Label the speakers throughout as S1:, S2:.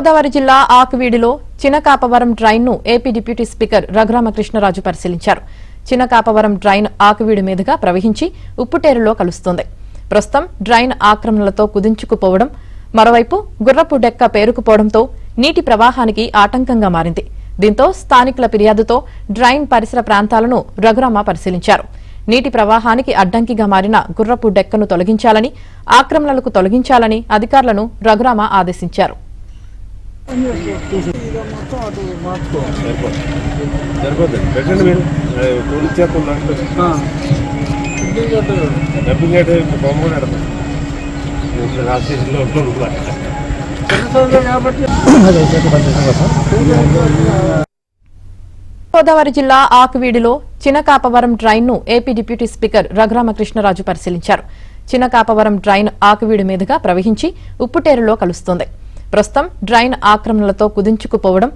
S1: గోదావరి జిల్లా ఆకువీడిలో చినకాపవరం డ్రైన్ ను AP deputy speaker Raghuramakrishnaraju పరిశీలించారు. చినకాపవరం డ్రైన్ ఆకువీడి మీదుగా ప్రవహించి ఉప్పుటేరులో కలుస్తోంది. ప్రస్తుతం డ్రైన్ ఆక్రమణలతో కుదించుకుపోవడం, మరోవైపు గుర్రపు డెక్క పేరుకుపోవడంతో నీటి ప్రవాహానికి ఆటంకంగా మారింది. దీంతో స్థానికుల ఫిర్యాదుతో డ్రైన్ పరిసర ప్రాంతాలను రఘురామ పరిశీలించారు. నీటి ప్రవాహానికి అడ్డంకిగా మారిన గుర్రపు డెక్కను తొలగించాలని, ఆక్రమణలకు తొలగించాలని అధికారులను రఘురామ ఆదేశించారు. గోదావరి జిల్లా ఆకువీడిలో చినకాపవరం డ్రైన్ ను ఏపీ డిప్యూటీ స్పీకర్ రఘురామకృష్ణరాజు పరిశీలించారు. చినకాపవరం డ్రైన్ ఆకువీడి మీదుగా ప్రవహించి ఉప్పుటేరులో కలుస్తోంది. ప్రస్తుతం డ్రైన్ ఆక్రమణలతో కుదించుకుపోవడం,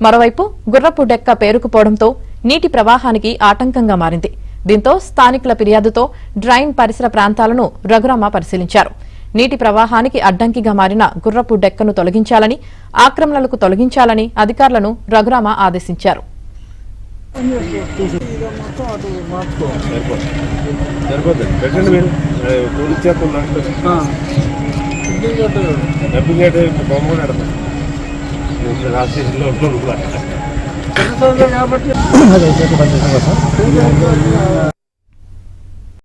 S1: మరోవైపు గుర్రపు డెక్క పేరుకుపోవడంతో నీటి ప్రవాహానికి ఆటంకంగా మారింది. దీంతో స్థానికుల ఫిర్యాదుతో డ్రైన్ పరిసర ప్రాంతాలను రఘురామ పరిశీలించారు. నీటి ప్రవాహానికి అడ్డంకిగా మారిన గుర్రపు డెక్కను తొలగించాలని, ఆక్రమణలకు తొలగించాలని అధికారులను రఘురామ ఆదేశించారు.
S2: కాబట్టి